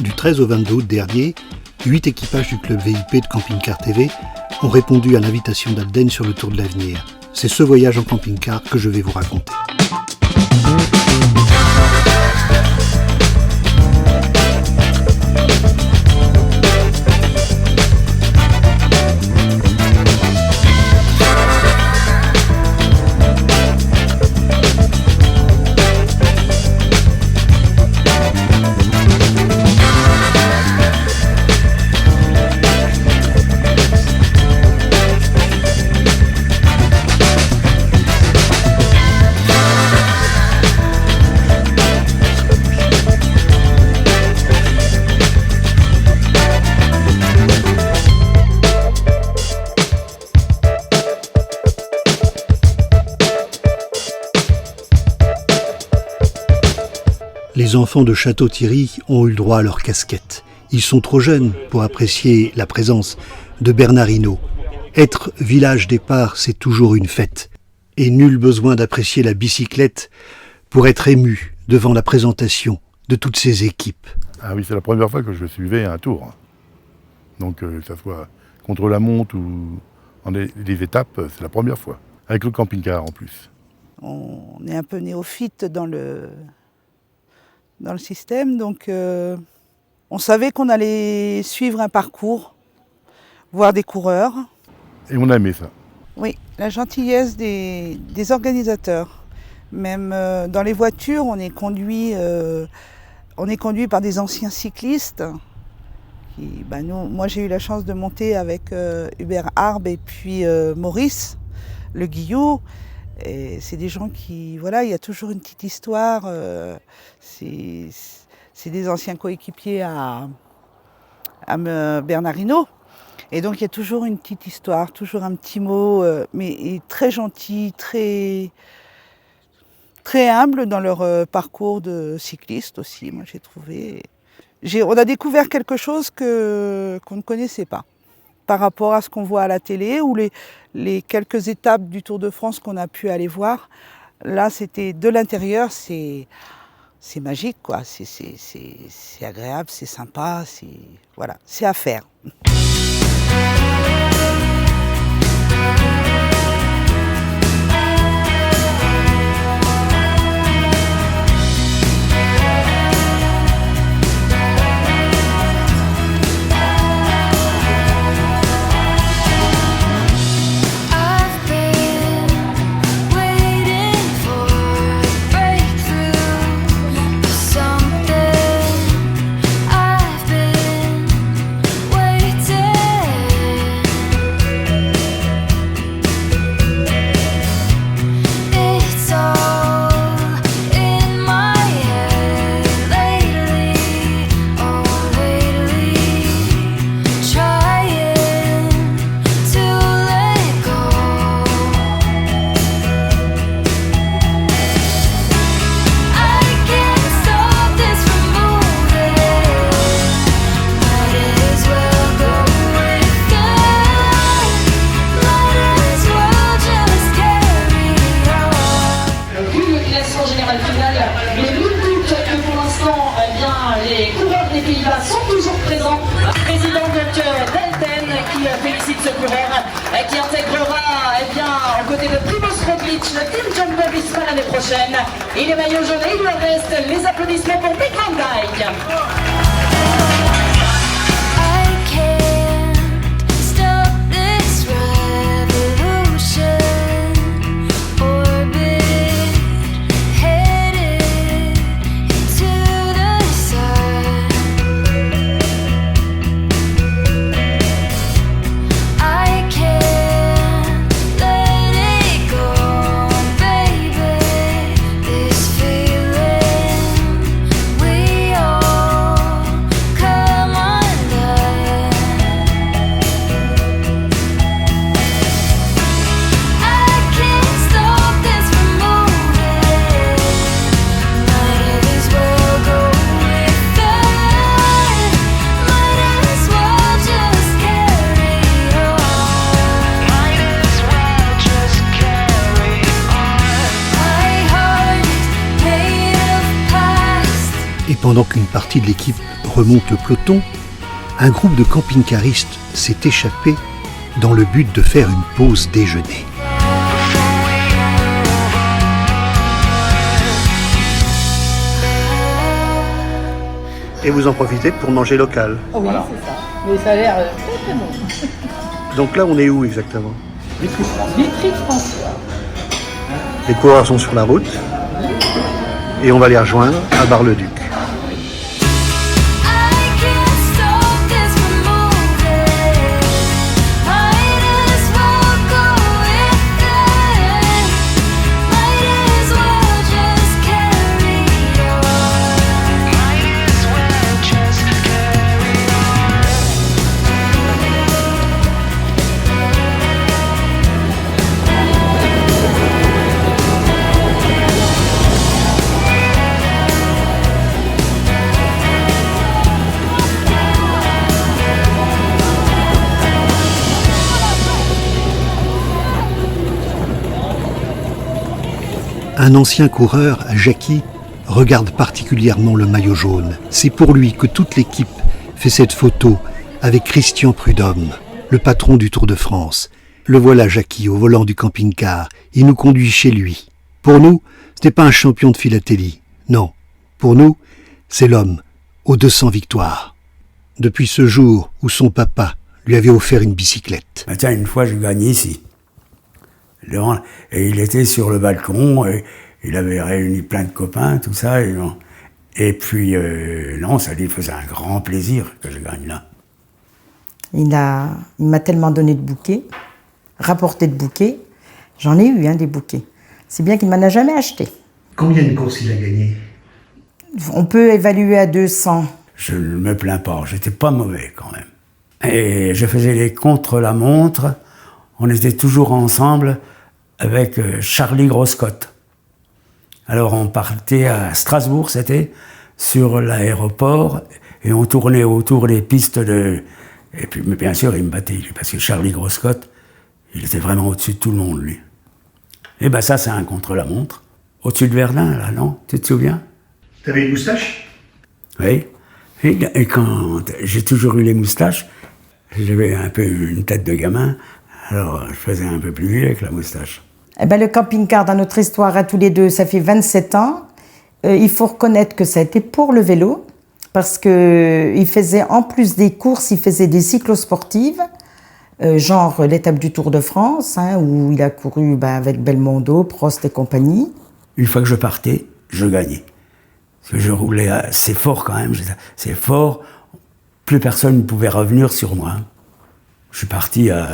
Du 13 au 22 août dernier, 8 équipages du club VIP de Camping Car TV ont répondu à l'invitation d'Alden sur le Tour de l'Avenir. C'est ce voyage en camping-car que je vais vous raconter. Les enfants de Château-Thierry ont eu le droit à leur casquette. Ils sont trop jeunes pour apprécier la présence de Bernard Hinault. Être village départ, c'est toujours une fête. Et nul besoin d'apprécier la bicyclette pour être ému devant la présentation de toutes ces équipes. Ah oui, c'est la première fois que je suivais un tour. Donc, que ce soit contre la montre ou en les étapes, c'est la première fois. Avec le camping-car en plus. On est un peu néophyte dans le système, donc on savait qu'on allait suivre un parcours, voir des coureurs. Et on a aimé ça. Oui, la gentillesse des organisateurs. Même dans les voitures, on est conduit par des anciens cyclistes. Moi j'ai eu la chance de monter avec Hubert Arbe et puis Maurice Le Guillot. Et c'est des gens qui, voilà, il y a toujours une petite histoire. C'est des anciens coéquipiers à Bernard Hinault. Et donc il y a toujours une petite histoire, toujours un petit mot, mais très gentil, très humble dans leur parcours de cycliste aussi. Moi j'ai trouvé, on a découvert quelque chose qu'on ne connaissait pas par rapport à ce qu'on voit à la télé ou les quelques étapes du Tour de France qu'on a pu aller voir. Là, c'était de l'intérieur, c'est magique, quoi. C'est agréable, c'est sympa, voilà, c'est à faire. Qui intégrera aux côtés de Primož Roglič le team Jumbo-Visma l'année prochaine. Et les maillots jaunes et le reste, les applaudissements pour Mick Van Dijk. We all pendant qu'une partie de l'équipe remonte le peloton, un groupe de camping-caristes s'est échappé dans le but de faire une pause déjeuner. Et vous en profitez pour manger local. Oh oui, voilà. C'est ça. Mais ça a l'air très très bon. Donc là, on est où exactement? Vitry-François. Les coureurs sont sur la route et on va les rejoindre à Bar-le-Duc. Un ancien coureur, Jackie, regarde particulièrement le maillot jaune. C'est pour lui que toute l'équipe fait cette photo avec Christian Prudhomme, le patron du Tour de France. Le voilà, Jackie, au volant du camping-car. Il nous conduit chez lui. Pour nous, ce n'est pas un champion de philatélie. Non. Pour nous, c'est l'homme aux 200 victoires. Depuis ce jour où son papa lui avait offert une bicyclette. Tiens, une fois, j'ai gagné ici. Et il était sur le balcon, et il avait réuni plein de copains, tout ça. Et puis, non, ça lui faisait un grand plaisir que je gagne là. Il m'a tellement donné de bouquets, rapporté de bouquets. J'en ai eu, des bouquets. C'est bien qu'il ne m'en a jamais acheté. Combien de courses il a gagné? On peut évaluer à 200. Je ne me plains pas, j'étais pas mauvais quand même. Et je faisais les contre-la-montre. On était toujours ensemble avec Charlie Groscott. Alors on partait à Strasbourg, c'était, sur l'aéroport, et on tournait autour des pistes de... Et puis, mais bien sûr, il me battait, parce que Charlie Groscott, il était vraiment au-dessus de tout le monde, lui. Et ben ça, c'est un contre-la-montre. Au-dessus de Verdun, là, non? Tu te souviens? T'avais une moustache? Oui. Et quand j'ai toujours eu les moustaches, j'avais un peu une tête de gamin, alors je faisais un peu plus vieux avec la moustache. Eh ben, le camping-car, dans notre histoire à tous les deux, ça fait 27 ans. Il faut reconnaître que ça a été pour le vélo, parce qu'il faisait, en plus des courses, il faisait des cyclosportives, genre l'étape du Tour de France, où il a couru avec Belmondo, Prost et compagnie. Une fois que je partais, je gagnais. Parce que je roulais assez fort quand même, c'est fort. Plus personne ne pouvait revenir sur moi. Je suis parti à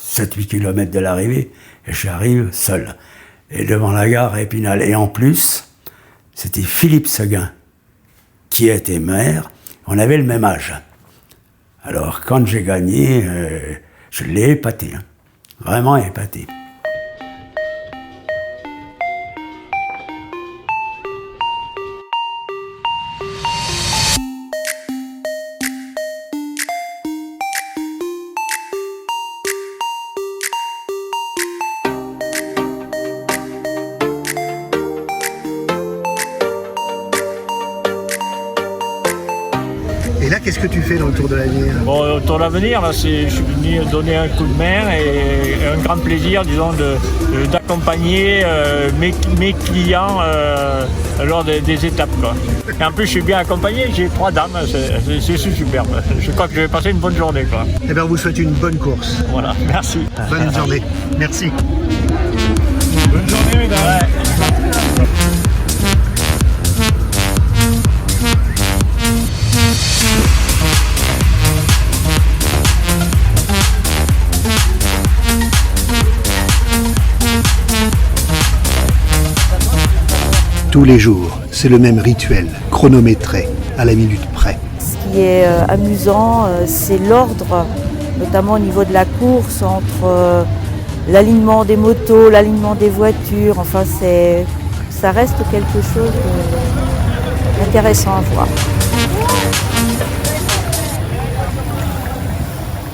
7-8 km de l'arrivée, et j'arrive seul. Et devant la gare à Épinal. Et en plus, c'était Philippe Seguin, qui était maire. On avait le même âge. Alors, quand j'ai gagné, je l'ai épaté. Vraiment épaté. Et là, qu'est-ce que tu fais dans le Tour de l'Avenir? Bon, au Tour de l'Avenir, là, je suis venu donner un coup de main et un grand plaisir, disons, d'accompagner mes clients lors des étapes, quoi. Et en plus, je suis bien accompagné, j'ai 3 dames, c'est superbe. Je crois que je vais passer une bonne journée, quoi. Eh bien, on vous souhaite une bonne course. Voilà, merci. Bonne journée. Merci. Bonne journée, mesdames. Ouais. Tous les jours, c'est le même rituel, chronométré, à la minute près. Ce qui est amusant, c'est l'ordre, notamment au niveau de la course, entre l'alignement des motos, l'alignement des voitures. Enfin, ça reste quelque chose d'intéressant à voir.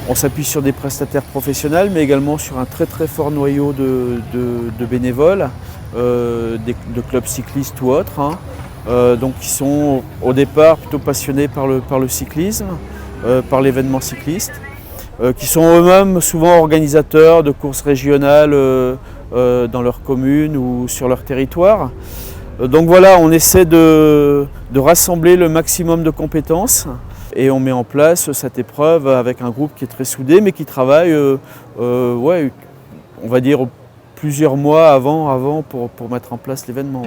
On s'appuie sur des prestataires professionnels, mais également sur un très très fort noyau de bénévoles, de clubs cyclistes ou autres. donc qui sont au départ plutôt passionnés par le cyclisme, par l'événement cycliste, qui sont eux-mêmes souvent organisateurs de courses régionales dans leur commune ou sur leur territoire. Donc voilà, on essaie de rassembler le maximum de compétences et on met en place cette épreuve avec un groupe qui est très soudé mais qui travaille, on va dire, plusieurs mois avant pour mettre en place l'événement.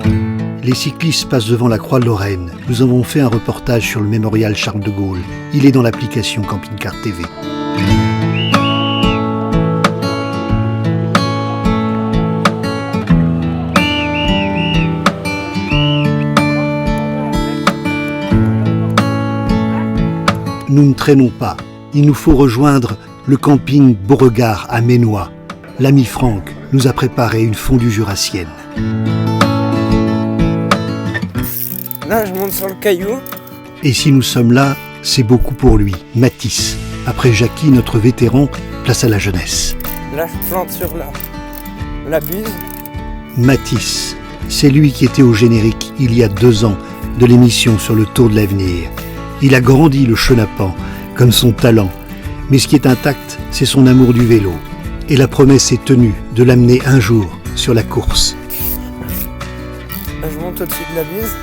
Les cyclistes passent devant la Croix de Lorraine. Nous avons fait un reportage sur le mémorial Charles de Gaulle. Il est dans l'application Camping Car TV. Nous ne traînons pas. Il nous faut rejoindre le camping Beauregard à Ménois. L'ami Franck nous a préparé une fondue jurassienne. Là, je monte sur le caillou. Et si nous sommes là, c'est beaucoup pour lui, Mathis. Après Jackie, notre vétéran, place à la jeunesse. Là, je plante sur la buse. Mathis, c'est lui qui était au générique il y a 2 ans de l'émission sur le Tour de l'Avenir. Il a grandi le Chenapan, comme son talent. Mais ce qui est intact, c'est son amour du vélo. Et la promesse est tenue de l'amener un jour sur la course. Là, je monte au-dessus de la buse.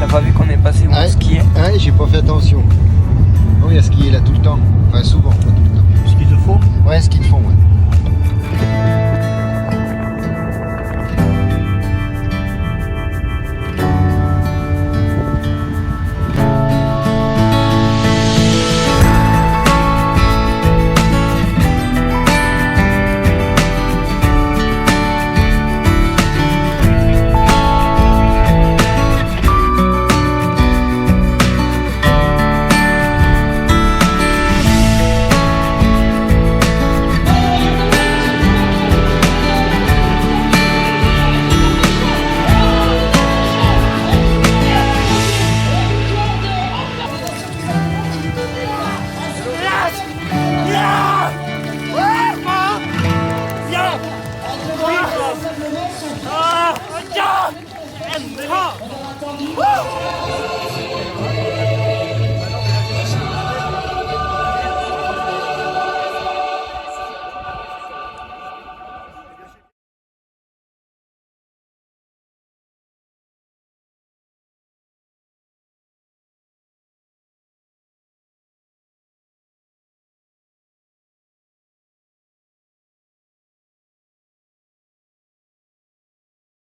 T'as pas vu qu'on est passé où on skiait? Ouais, j'ai pas fait attention. Oh, il y a skié là tout le temps. Enfin, souvent, pas tout le temps. Ski de fond? Ouais, ski de fond, ouais. Ah,